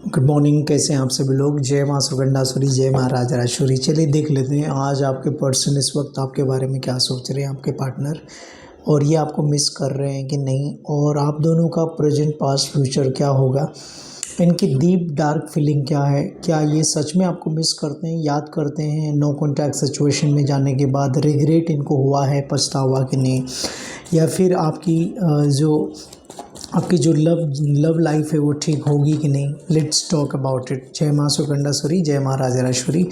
Good morning. कैसे हैं आप सभी लोग। जय माँ सुगंधासुरी, जय माँ राजराजेश्वरी। चलिए देख लेते हैं आज आपके पर्सन इस वक्त आपके बारे में क्या सोच रहे हैं, आपके पार्टनर, और ये आपको मिस कर रहे हैं कि नहीं, और आप दोनों का प्रेजेंट पास्ट फ्यूचर क्या होगा, इनकी डीप डार्क फीलिंग क्या है। क्या ये सच में आपको मिस करते हैं, याद करते हैं, नो कॉन्टैक्ट सिचुएशन में जाने के बाद रिग्रेट इनको हुआ है, पछतावा कि नहीं, या फिर आपकी जो लव लाइफ है वो ठीक होगी कि नहीं। Let's talk about it. जय माँ सुगंधासुरी, जय माँ राजराजेश्वरी।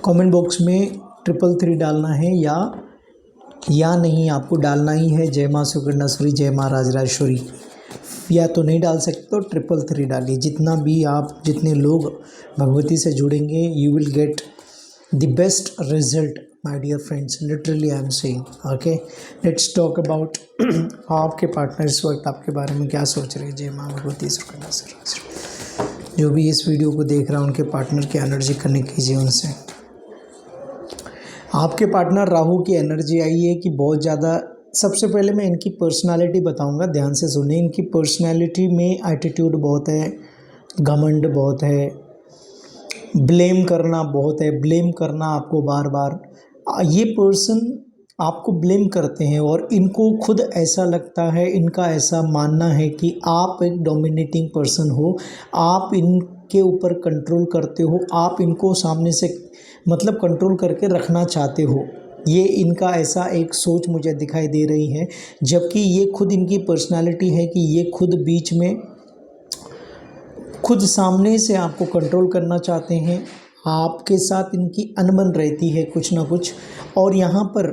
कमेंट बॉक्स में 333 डालना है या नहीं, आपको डालना ही है जय माँ सुगंधासुरी, जय माँ राजराजेश्वरी। या तो नहीं डाल सकते तो 333 डालिए। जितने लोग भगवती से जुड़ेंगे, you will get the best result my dear friends. Literally I am saying. Okay, let's talk about आपके पार्टनर इस वक्त आपके बारे में क्या सोच रहे हैं। जय माँ भगवती सुगंधासुरी। जो भी इस वीडियो को देख रहा है उनके पार्टनर की एनर्जी कनेक्ट कीजिए उनसे। आपके पार्टनर राहु की एनर्जी आई है कि बहुत ज़्यादा। सबसे पहले मैं इनकी पर्सनालिटी बताऊंगा, ध्यान से सुनिए। इनकी पर्सनालिटी में एटीट्यूड बहुत है, घमंड बहुत है, ब्लेम करना बहुत है। ब्लेम करना आपको बार बार, ये पर्सन आपको ब्लेम करते हैं और इनको खुद ऐसा लगता है, इनका ऐसा मानना है कि आप एक डोमिनेटिंग पर्सन हो, आप इनके ऊपर कंट्रोल करते हो, आप इनको सामने से मतलब कंट्रोल करके रखना चाहते हो। ये इनका ऐसा एक सोच मुझे दिखाई दे रही है, जबकि ये खुद इनकी पर्सनालिटी है कि ये खुद बीच में, खुद सामने से आपको कंट्रोल करना चाहते हैं। आपके साथ इनकी अनबन रहती है कुछ ना कुछ, और यहाँ पर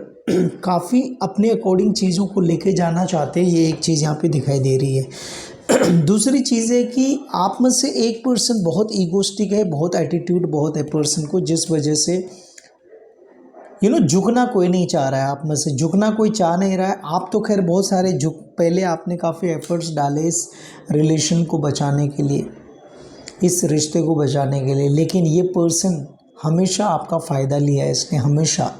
काफ़ी अपने अकॉर्डिंग चीज़ों को लेके जाना चाहते हैं। ये एक चीज़ यहाँ पे दिखाई दे रही है। दूसरी चीज़ है कि आप में से एक पर्सन बहुत ईगोस्टिक है, बहुत एटीट्यूड बहुत है पर्सन को, जिस वजह से झुकना कोई नहीं चाह रहा है। आप में से झुकना कोई चाह नहीं रहा है। आप तो खैर बहुत सारे पहले आपने काफ़ी एफर्ट्स डाले इस रिलेशन को बचाने के लिए, इस रिश्ते को बचाने के लिए, लेकिन ये पर्सन हमेशा आपका फ़ायदा लिया है इसने, हमेशा।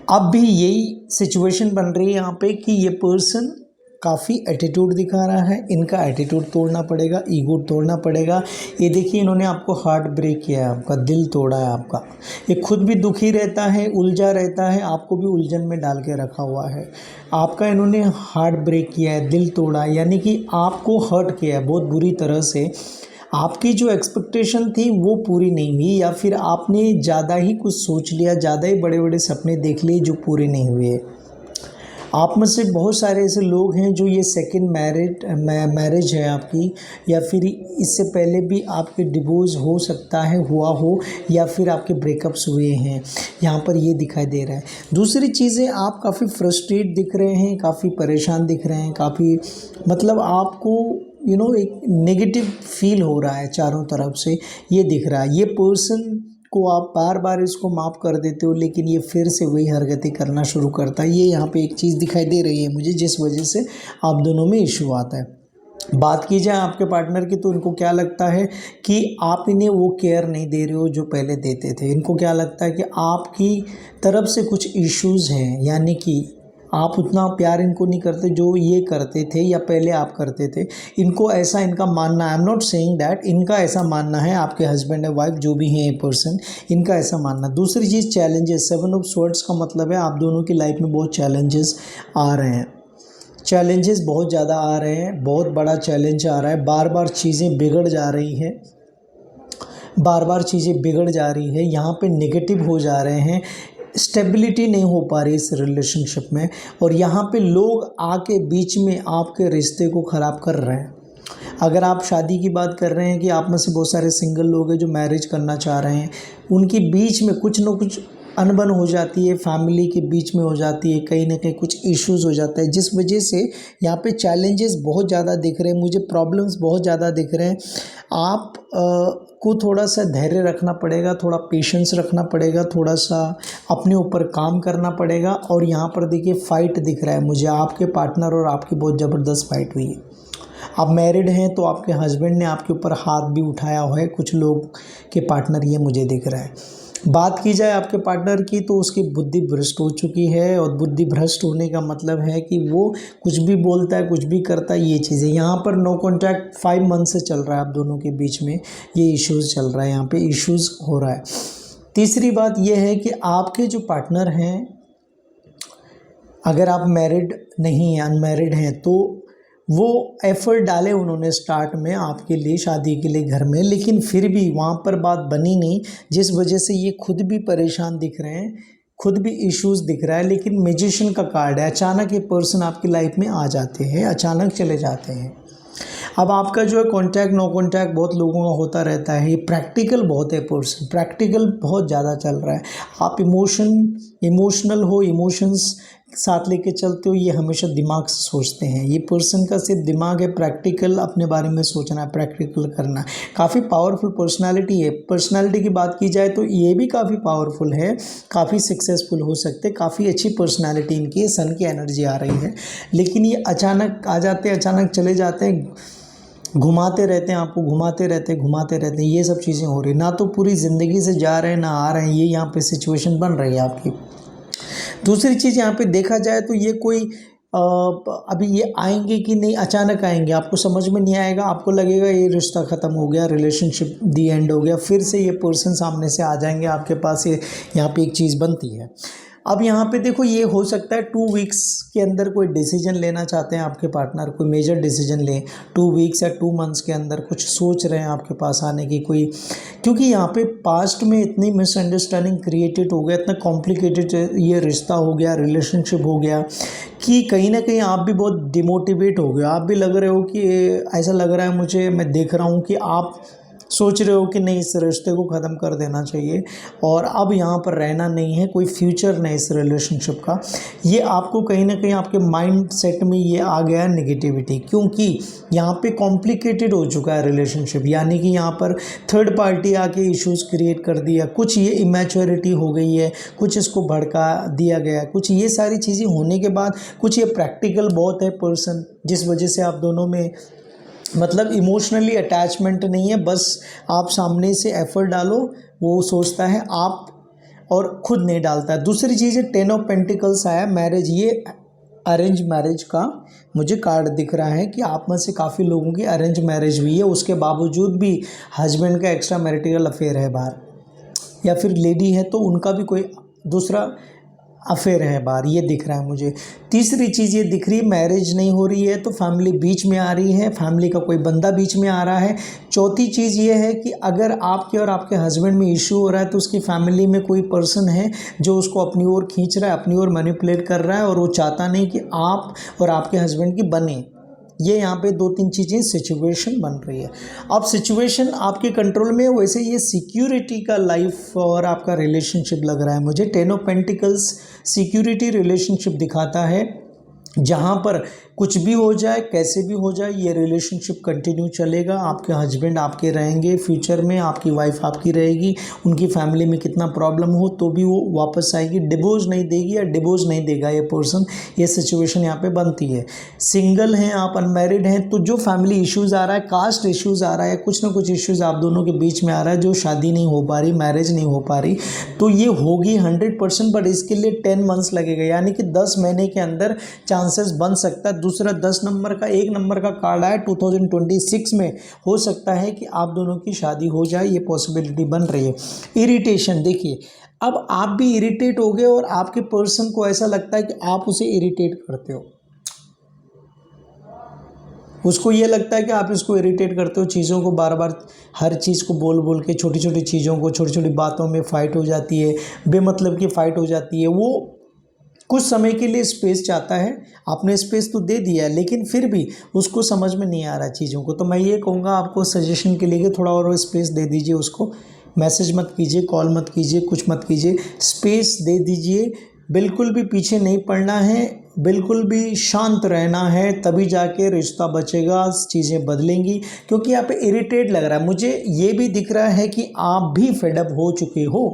अब भी यही सिचुएशन बन रही है यहाँ पे कि ये पर्सन काफ़ी एटीट्यूड दिखा रहा है। इनका एटीट्यूड तोड़ना पड़ेगा, ईगो तोड़ना पड़ेगा। ये देखिए, इन्होंने आपको हार्ट ब्रेक किया है, आपका दिल तोड़ा है आपका। ये खुद भी दुखी रहता है, उलझा रहता है, आपको भी उलझन में डाल के रखा हुआ है। आपका इन्होंने हार्ट ब्रेक किया है, दिल तोड़ा है, यानी कि आपको हर्ट किया है बहुत बुरी तरह से। आपकी जो एक्सपेक्टेशन थी वो पूरी नहीं हुई, या फिर आपने ज़्यादा ही कुछ सोच लिया, ज़्यादा ही बड़े बड़े सपने देख लिए जो पूरे नहीं हुए। आप में से बहुत सारे ऐसे लोग हैं जो ये सेकंड मैरिज है आपकी, या फिर इससे पहले भी आपके डिवोर्स हो सकता है, हुआ हो, या फिर आपके ब्रेकअप्स हुए हैं, यहाँ पर ये दिखाई दे रहा है। दूसरी चीज़ें, आप काफ़ी फ्रस्ट्रेट दिख रहे हैं, काफ़ी परेशान दिख रहे हैं, काफ़ी मतलब आपको एक नेगेटिव फील हो रहा है चारों तरफ से, ये दिख रहा है। ये पर्सन को आप बार बार इसको माफ़ कर देते हो, लेकिन ये फिर से वही हरकतें करना शुरू करता है। ये यहाँ पे एक चीज़ दिखाई दे रही है मुझे, जिस वजह से आप दोनों में इशू आता है। बात की जाए आपके पार्टनर की, तो इनको क्या लगता है कि आप इन्हें वो केयर नहीं दे रहे हो जो पहले देते थे। इनको क्या लगता है कि आपकी तरफ से कुछ इश्यूज़ हैं, यानी कि आप उतना प्यार इनको नहीं करते जो ये करते थे या पहले आप करते थे। इनको ऐसा, इनका मानना, I am not saying that, इनका ऐसा मानना है, आपके हस्बैंड या वाइफ जो भी हैं ये पर्सन, इनका ऐसा मानना। दूसरी चीज़, चैलेंजेस। 7 ऑफ स्वॉर्ड्स का मतलब है आप दोनों की लाइफ में बहुत चैलेंजेस आ रहे हैं, चैलेंजेस बहुत ज़्यादा आ रहे हैं, बहुत बड़ा चैलेंज आ रहा है। बार बार चीज़ें बिगड़ जा रही हैं, बार बार चीज़ें बिगड़ जा रही है, यहाँ पे नेगेटिव हो जा रहे हैं, स्टेबिलिटी नहीं हो पा रही इस रिलेशनशिप में, और यहाँ पे लोग आके बीच में आपके रिश्ते को ख़राब कर रहे हैं। अगर आप शादी की बात कर रहे हैं कि आप में से बहुत सारे सिंगल लोग हैं जो मैरिज करना चाह रहे हैं, उनके बीच में कुछ ना कुछ अनबन हो जाती है, फैमिली के बीच में हो जाती है, कहीं ना कहीं कुछ इश्यूज़ हो जाता है, जिस वजह से यहाँ पे चैलेंजेस बहुत ज़्यादा दिख रहे हैं मुझे, प्रॉब्लम्स बहुत ज़्यादा दिख रहे हैं। आप को थोड़ा सा धैर्य रखना पड़ेगा, थोड़ा पेशेंस रखना पड़ेगा, थोड़ा सा अपने ऊपर काम करना पड़ेगा। और यहाँ पर देखिए फाइट दिख रहा है मुझे, आपके पार्टनर और आपकी बहुत ज़बरदस्त फाइट हुई है। आप मैरिड हैं तो आपके हस्बैंड ने आपके ऊपर हाथ भी उठाया हुआ है, कुछ लोग के पार्टनर, ये मुझे दिख रहा है। बात की जाए आपके पार्टनर की तो उसकी बुद्धि भ्रष्ट हो चुकी है, और बुद्धि भ्रष्ट होने का मतलब है कि वो कुछ भी बोलता है, कुछ भी करता है, ये चीज़ें यहाँ पर नो कॉन्टैक्ट 5 मंथ से चल रहा है आप दोनों के बीच में, ये इश्यूज़ चल रहा है, यहाँ पे इश्यूज़ हो रहा है। तीसरी बात ये है कि आपके जो पार्टनर हैं, अगर आप मैरिड नहीं हैं, अनमैरिड हैं, तो वो एफर्ट डाले उन्होंने स्टार्ट में आपके लिए, शादी के लिए घर में, लेकिन फिर भी वहाँ पर बात बनी नहीं, जिस वजह से ये खुद भी परेशान दिख रहे हैं, खुद भी इश्यूज दिख रहा है। लेकिन मैजिशियन का कार्ड है, अचानक ये पर्सन आपकी लाइफ में आ जाते हैं, अचानक चले जाते हैं। अब आपका जो है कॉन्टैक्ट नो कॉन्टैक्ट बहुत लोगों का होता रहता है, ये प्रैक्टिकल बहुत है पर्सन, प्रैक्टिकल बहुत ज़्यादा चल रहा है। आप इमोशनल हो, इमोशंस साथ लेके चलते हो, ये हमेशा दिमाग से सोचते हैं। ये पर्सन का सिर्फ दिमाग है, प्रैक्टिकल अपने बारे में सोचना है, प्रैक्टिकल करना है। काफ़ी पावरफुल पर्सनालिटी है। पर्सनालिटी की बात की जाए तो ये भी काफ़ी पावरफुल है, काफ़ी सक्सेसफुल हो सकते हैं, काफ़ी अच्छी पर्सनालिटी इनकी है, सन की एनर्जी आ रही है। लेकिन ये अचानक आ जाते हैं, अचानक चले जाते हैं, घुमाते रहते हैं आपको, घुमाते रहते हैं, ये सब चीज़ें हो रही, ना तो पूरी ज़िंदगी से जा रहे हैं ना आ रहे हैं, ये यहाँ पे सिचुएशन बन रही है आपकी। दूसरी चीज़ यहाँ पे देखा जाए तो ये कोई अभी ये आएंगे कि नहीं, अचानक आएंगे, आपको समझ में नहीं आएगा, आपको लगेगा ये रिश्ता ख़त्म हो गया, रिलेशनशिप दी एंड हो गया, फिर से ये पर्सन सामने से आ जाएंगे आपके पास, ये यहाँ पे एक चीज़ बनती है। अब यहाँ पे देखो, ये हो सकता है 2 वीक्स के अंदर कोई डिसीजन लेना चाहते हैं आपके पार्टनर, कोई मेजर डिसीजन लें 2 वीक्स या 2 मंथ्स के अंदर, कुछ सोच रहे हैं आपके पास आने की कोई, क्योंकि यहाँ पे पास्ट में इतनी मिसअंडरस्टैंडिंग क्रिएटेड हो गया, इतना कॉम्प्लिकेटेड ये रिश्ता हो गया, रिलेशनशिप हो गया, कि कहीं ना कहीं आप भी बहुत डिमोटिवेट हो गए, आप भी लग रहे हो कि ऐसा लग रहा है मुझे, मैं देख रहा हूँ कि आप सोच रहे हो कि नहीं, इस रिश्ते को ख़त्म कर देना चाहिए और अब यहाँ पर रहना नहीं है, कोई फ्यूचर नहीं इस रिलेशनशिप का। ये आपको कहीं ना कहीं आपके माइंड सेट में ये आ गया है नेगेटिविटी, क्योंकि यहाँ पे कॉम्प्लिकेटेड हो चुका है रिलेशनशिप, यानी कि यहाँ पर थर्ड पार्टी आके इश्यूज़ क्रिएट कर दिया, कुछ ये इमेच्योरिटी हो गई है, कुछ इसको भड़का दिया गया, कुछ ये सारी चीज़ें होने के बाद, कुछ ये प्रैक्टिकल बहुत है पर्सन, जिस वजह से आप दोनों में मतलब इमोशनली अटैचमेंट नहीं है, बस आप सामने से एफर्ट डालो, वो सोचता है आप, और खुद नहीं डालता है। दूसरी चीज़ है 10 ऑफ पेंटिकल्स आया, मैरिज, ये अरेंज मैरिज का मुझे कार्ड दिख रहा है कि आप में से काफ़ी लोगों की अरेंज मैरिज हुई है, उसके बावजूद भी हस्बैंड का एक्स्ट्रा मैरिटल अफेयर है बाहर, या फिर लेडी है तो उनका भी कोई दूसरा अफेयर है बाहर, ये दिख रहा है मुझे। तीसरी चीज़ ये दिख रही है, मैरिज नहीं हो रही है तो फैमिली बीच में आ रही है, फैमिली का कोई बंदा बीच में आ रहा है। चौथी चीज़ ये है कि अगर आपके और आपके हस्बैंड में इशू हो रहा है तो उसकी फैमिली में कोई पर्सन है जो उसको अपनी ओर खींच रहा है, अपनी ओर मैनिपुलेट कर रहा है, और वो चाहता नहीं कि आप और आपके हस्बैंड की बने। ये यहाँ पे 2-3 चीज़ें सिचुएशन बन रही है। अब सिचुएशन आपके कंट्रोल में है, वैसे ये सिक्योरिटी का लाइफ और आपका रिलेशनशिप लग रहा है मुझे। 10 ऑफ पेंटिकल्स सिक्योरिटी रिलेशनशिप दिखाता है, जहाँ पर कुछ भी हो जाए, कैसे भी हो जाए, ये रिलेशनशिप कंटिन्यू चलेगा। आपके हस्बैंड आपके रहेंगे फ्यूचर में, आपकी वाइफ आपकी रहेगी, उनकी फैमिली में कितना प्रॉब्लम हो तो भी वो वापस आएगी, डिवोर्स नहीं देगी या डिवोर्स नहीं देगा ये पर्सन, ये सिचुएशन यहाँ पे बनती है। सिंगल हैं आप, अनमैरिड हैं, तो जो फैमिली इश्यूज़ आ रहा है, कास्ट इश्यूज़ आ रहा है, कुछ ना कुछ इश्यूज़ आप दोनों के बीच में आ रहा है, जो शादी नहीं हो पा रही, मैरिज नहीं हो पा रही, तो ये होगी 100%, बट इसके लिए 10 मंथ्स लगेगा, यानी कि 10 महीने के अंदर चांसेस बन सकता है। दूसरा 10 नंबर का 1 नंबर का कार्ड आया, 2026 में हो सकता है कि आप दोनों की शादी हो जाए, ये पॉसिबिलिटी बन रही है। इरिटेशन देखिए, अब आप भी इरिटेट हो गए और आपके पर्सन को ऐसा लगता है कि आप उसे इरिटेट करते हो, उसको ये लगता है कि आप इसको इरिटेट करते हो, चीज़ों को बार बार, हर चीज़ को बोल बोल के, छोटी छोटी चीज़ों को, छोटी छोटी बातों में फ़ाइट हो जाती है, बेमतलब की फ़ाइट हो जाती है। वो कुछ समय के लिए स्पेस चाहता है, आपने स्पेस तो दे दिया है, लेकिन फिर भी उसको समझ में नहीं आ रहा चीज़ों को। तो मैं ये कहूँगा आपको सजेशन के लिए कि थोड़ा और स्पेस दे दीजिए उसको, मैसेज मत कीजिए, कॉल मत कीजिए, कुछ मत कीजिए, स्पेस दे दीजिए। बिल्कुल भी पीछे नहीं पड़ना है, बिल्कुल भी शांत रहना है, तभी जाके रिश्ता बचेगा, चीज़ें बदलेंगी। क्योंकि यहाँ पे इरिटेट लग रहा है मुझे, ये भी दिख रहा है कि आप भी फेडअप हो चुके हो,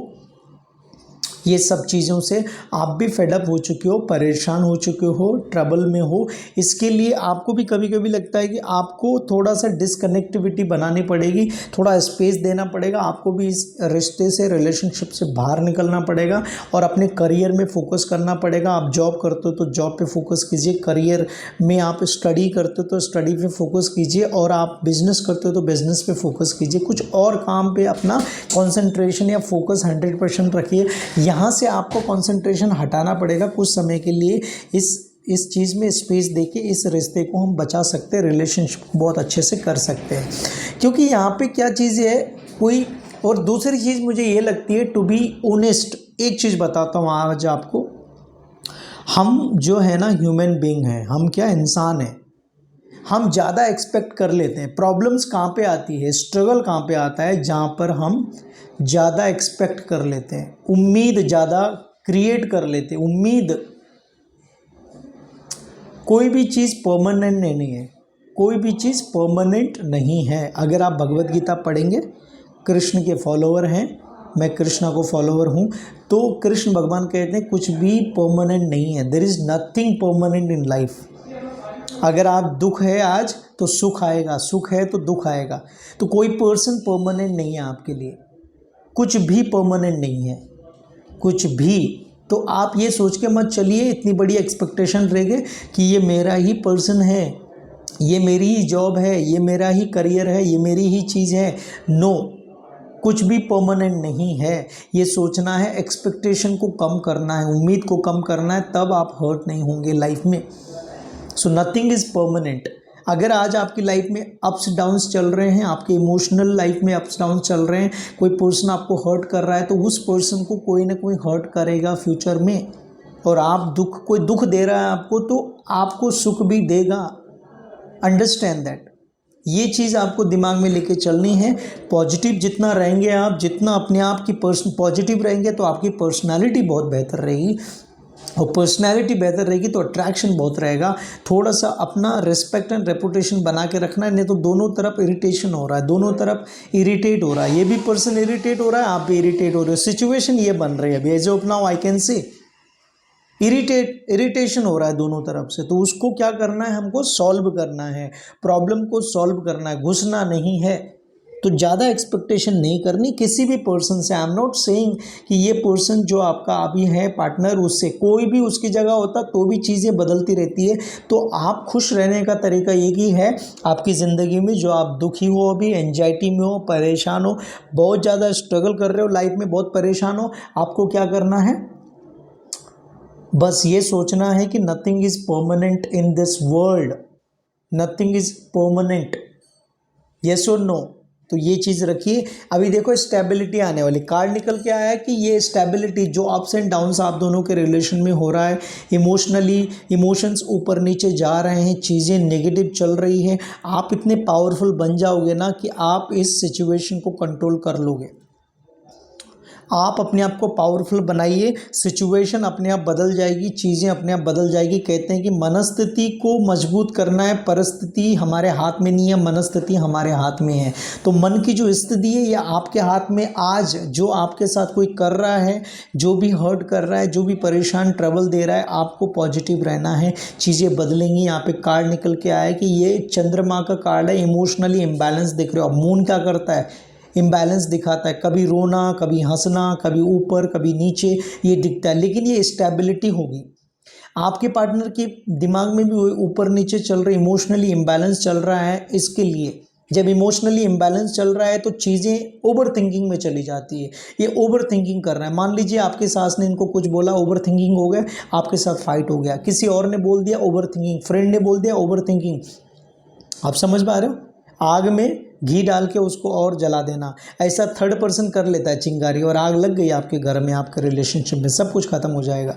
ये सब चीज़ों से आप भी फेडअप हो चुके हो, परेशान हो चुके हो, ट्रबल में हो। इसके लिए आपको भी कभी कभी लगता है कि आपको थोड़ा सा डिसकनेक्टिविटी बनानी पड़ेगी, थोड़ा स्पेस देना पड़ेगा, आपको भी इस रिश्ते से, रिलेशनशिप से बाहर निकलना पड़ेगा और अपने करियर में फोकस करना पड़ेगा। आप जॉब करते हो तो जॉब पे फोकस कीजिए, करियर में आप स्टडी करते हो तो स्टडी पे फोकस कीजिए, और आप बिजनेस करते हो तो बिजनेस पे फोकस कीजिए। कुछ और काम पे अपना कंसंट्रेशन या फोकस 100% रखिए। यहाँ से आपको कंसंट्रेशन हटाना पड़ेगा कुछ समय के लिए। इस चीज़ में स्पेस देके इस रिश्ते को हम बचा सकते हैं, रिलेशनशिप को बहुत अच्छे से कर सकते हैं। क्योंकि यहाँ पे क्या चीज़ है कोई, और दूसरी चीज़ मुझे ये लगती है, टू बी ऑनेस्ट एक चीज़ बताता हूँ आज आपको, हम जो है ना ह्यूमन बीइंग हैं, हम क्या इंसान हैं, हम ज़्यादा एक्सपेक्ट कर लेते हैं। प्रॉब्लम्स कहाँ पे आती है, स्ट्रगल कहाँ पे आता है, जहाँ पर हम ज़्यादा एक्सपेक्ट कर लेते हैं, उम्मीद ज़्यादा क्रिएट कर लेते हैं। उम्मीद, कोई भी चीज़ परमानेंट नहीं है, कोई भी चीज़ परमानेंट नहीं है। अगर आप भगवत गीता पढ़ेंगे, कृष्ण के फॉलोअर हैं, मैं कृष्णा को फॉलोअर हूँ, तो कृष्ण भगवान कहते हैं कुछ भी परमानेंट नहीं है। There is nothing permanent in life. अगर आप दुख है आज तो सुख आएगा, सुख है तो दुख आएगा। तो कोई पर्सन परमानेंट नहीं है आपके लिए, कुछ भी परमानेंट नहीं है, कुछ भी। तो आप ये सोच के मत चलिए, इतनी बड़ी एक्सपेक्टेशन रहे कि ये मेरा ही पर्सन है, ये मेरी ही जॉब है, ये मेरा ही करियर है, ये मेरी ही चीज़ है। नो, कुछ भी परमानेंट नहीं है। ये सोचना है, एक्सपेक्टेशन को कम करना है, उम्मीद को कम करना है, तब आप हर्ट नहीं होंगे लाइफ में। So nothing is permanent. अगर आज आपकी लाइफ में अप्स डाउन्स चल रहे हैं, आपके इमोशनल लाइफ में अप्स डाउन्स चल रहे हैं, कोई पर्सन आपको हर्ट कर रहा है, तो उस पर्सन को कोई ना कोई हर्ट करेगा फ्यूचर में। और आप कोई दुख दे रहा है आपको, तो आपको सुख भी देगा। Understand that. ये चीज़ आपको दिमाग में लेके चलनी है। पॉजिटिव जितना रहेंगे आप, जितना अपने आप की पॉजिटिव रहेंगे, तो आपकी पर्सनैलिटी बहुत बेहतर रहेगी, और पर्सनैलिटी बेहतर रहेगी तो अट्रैक्शन बहुत रहेगा। थोड़ा सा अपना रिस्पेक्ट एंड रेपुटेशन बना के रखना है, नहीं तो दोनों तरफ इरिटेशन हो रहा है, दोनों तरफ इरिटेट हो रहा है। ये भी पर्सन इरिटेट हो रहा है, आप भी इरिटेट हो रहे हो। सिचुएशन ये बन रही है अभी, as of now I can see irritation हो रहा है दोनों तरफ से। तो उसको क्या करना है, हमको सॉल्व करना है, प्रॉब्लम को सॉल्व करना है, घुसना नहीं है। तो ज़्यादा एक्सपेक्टेशन नहीं करनी किसी भी पर्सन से। आई एम नॉट सेइंग कि ये पर्सन जो आपका अभी है पार्टनर, उससे कोई भी उसकी जगह होता तो भी चीज़ें बदलती रहती है। तो आप खुश रहने का तरीका एक ही है आपकी ज़िंदगी में। जो आप दुखी हो, अभी एंजाइटी में हो, परेशान हो, बहुत ज़्यादा स्ट्रगल कर रहे हो लाइफ में, बहुत परेशान हो, आपको क्या करना है, बस ये सोचना है कि nothing is permanent in this world, nothing is permanent. Yes और नो। तो ये चीज़ रखिए। अभी देखो स्टेबिलिटी आने वाली, कार्ड निकल के आया है कि ये स्टेबिलिटी, जो अप्स एंड डाउन्स आप दोनों के रिलेशन में हो रहा है, इमोशनली इमोशंस ऊपर नीचे जा रहे हैं, चीज़ें नेगेटिव चल रही हैं, आप इतने पावरफुल बन जाओगे ना कि आप इस सिचुएशन को कंट्रोल कर लोगे। आप अपने आप को पावरफुल बनाइए, सिचुएशन अपने आप बदल जाएगी, चीज़ें अपने आप बदल जाएगी। कहते हैं कि मनस्थिति को मजबूत करना है, परिस्थिति हमारे हाथ में नहीं है, मनस्थिति हमारे हाथ में है। तो मन की जो स्थिति है ये आपके हाथ में। आज जो आपके साथ कोई कर रहा है, जो भी हर्ट कर रहा है, जो भी परेशान ट्रबल दे रहा है, आपको पॉजिटिव रहना है, चीज़ें बदलेंगी। यहाँ पे कार्ड निकल के आया है कि ये चंद्रमा का कार्ड है, इमोशनली इम्बैलेंस दिख रहे हो। अब मून क्या करता है, इम्बैलेंस दिखाता है, कभी रोना, कभी हंसना, कभी ऊपर कभी नीचे, ये दिखता है। लेकिन ये स्टेबिलिटी होगी। आपके पार्टनर के दिमाग में भी ऊपर नीचे चल रही, इमोशनली इम्बैलेंस चल रहा है। इसके लिए जब इमोशनली इम्बैलेंस चल रहा है तो चीज़ें ओवर थिंकिंग में चली जाती है। ये ओवर थिंकिंग कर रहा है। मान लीजिए आपके सास ने इनको कुछ बोला, ओवर थिंकिंग हो गया, आपके साथ फाइट हो गया। किसी और ने बोल दिया, ओवर थिंकिंग। फ्रेंड ने बोल दिया, ओवर थिंकिंग। आप समझ पा रहे हो, आग में घी डाल के उसको और जला देना। ऐसा थर्ड पर्सन कर लेता है चिंगारी, और आग लग गई आपके घर में, आपके रिलेशनशिप में, सब कुछ खत्म हो जाएगा।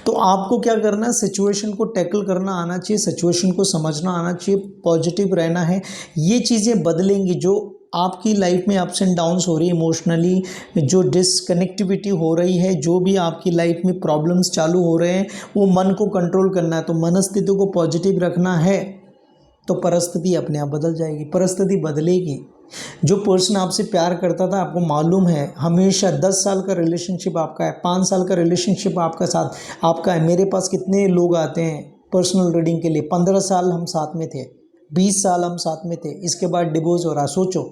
तो आपको क्या करना है, सिचुएशन को टैकल करना आना चाहिए, सिचुएशन को समझना आना चाहिए, पॉजिटिव रहना है। ये चीज़ें बदलेंगी। जो आपकी लाइफ में अप्स एंड डाउन्स हो रही है, इमोशनली जो डिसकनेक्टिविटी हो रही है, जो भी आपकी लाइफ में प्रॉब्लम्स चालू हो रहे हैं, वो मन को कंट्रोल करना है। तो मनस्थिति को पॉजिटिव रखना है, तो परिस्थिति अपने आप बदल जाएगी, परिस्थिति बदलेगी। जो पर्सन आपसे प्यार करता था, आपको मालूम है हमेशा 10 साल का रिलेशनशिप आपका है, 5 साल का रिलेशनशिप आपका साथ आपका है। मेरे पास कितने लोग आते हैं पर्सनल रीडिंग के लिए, 15 साल हम साथ में थे, 20 साल हम साथ में थे, इसके बाद डिवोर्स हो रहा। सोचो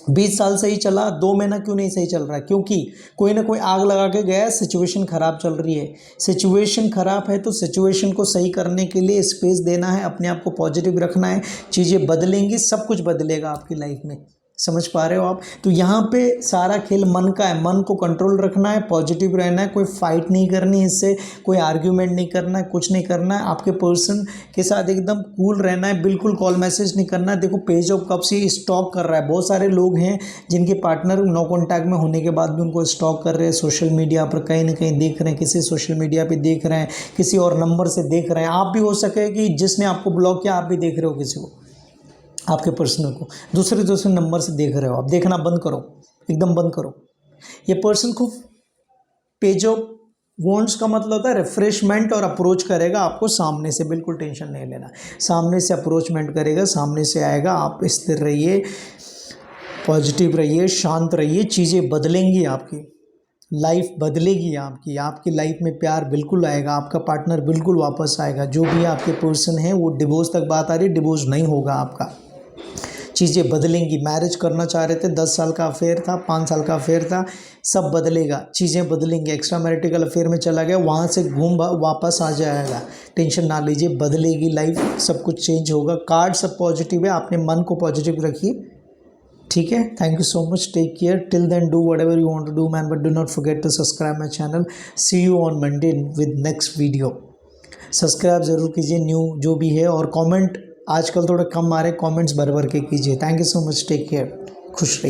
20 साल सही चला, 2 महीना क्यों नहीं सही चल रहा है? क्योंकि कोई ना कोई आग लगा के गया, सिचुएशन ख़राब चल रही है। सिचुएशन ख़राब है तो सिचुएशन को सही करने के लिए स्पेस देना है, अपने आप को पॉजिटिव रखना है, चीज़ें बदलेंगी, सब कुछ बदलेगा आपकी लाइफ में। समझ पा रहे हो आप? तो यहाँ पे सारा खेल मन का है, मन को कंट्रोल रखना है, पॉजिटिव रहना है, कोई फाइट नहीं करनी इससे, कोई आर्ग्यूमेंट नहीं करना है, कुछ नहीं करना है, आपके पर्सन के साथ एकदम कूल रहना है, बिल्कुल कॉल मैसेज नहीं करना है। देखो पेज ऑफ कप्स ये स्टॉक कर रहा है, बहुत सारे लोग हैं जिनके पार्टनर नो कॉन्टैक्ट में होने के बाद भी उनको स्टॉक कर रहे हैं, सोशल मीडिया पर कहीं ना कहीं देख रहे हैं, किसी सोशल मीडिया पर देख रहे हैं, किसी और नंबर से देख रहे हैं। आप भी हो सके कि जिसने आपको ब्लॉक किया आप भी देख रहे हो किसी को, आपके पर्सनल को दूसरे नंबर से देख रहे हो। आप देखना बंद करो, एकदम बंद करो। ये पर्सन खूब पेज ऑफ वॉन्ड्स का मतलब होता है रिफ्रेशमेंट और अप्रोच करेगा आपको सामने से, बिल्कुल टेंशन नहीं लेना। सामने से अप्रोचमेंट करेगा, सामने से आएगा। आप स्थिर रहिए, पॉजिटिव रहिए, शांत रहिए, चीज़ें बदलेंगी, आपकी लाइफ बदलेगी, आपकी लाइफ में प्यार बिल्कुल आएगा, आपका पार्टनर बिल्कुल वापस आएगा। जो भी आपके पर्सन है वो डिवोर्स तक बात आ रही, डिवोर्स नहीं होगा आपका, चीज़ें बदलेंगी। मैरिज करना चाह रहे थे, 10 साल का अफेयर था, 5 साल का अफेयर था, सब बदलेगा, चीज़ें बदलेंगी। एक्स्ट्रा मैरिटिकल अफेयर में चला गया, वहाँ से घूम वापस आ जाएगा, टेंशन ना लीजिए, बदलेगी लाइफ, सब कुछ चेंज होगा। कार्ड सब पॉजिटिव है, अपने मन को पॉजिटिव रखिए, ठीक है। Thank you so much, take care, till then do whatever you want to do man, but do not forget to subscribe my channel. See you on Monday with next video. Subscribe ज़रूर कीजिए new जो भी है, और comment आजकल थोड़ा कम आ रहे, comments भर भर के कीजिए। Thank you so much, take care, खुश रहिए।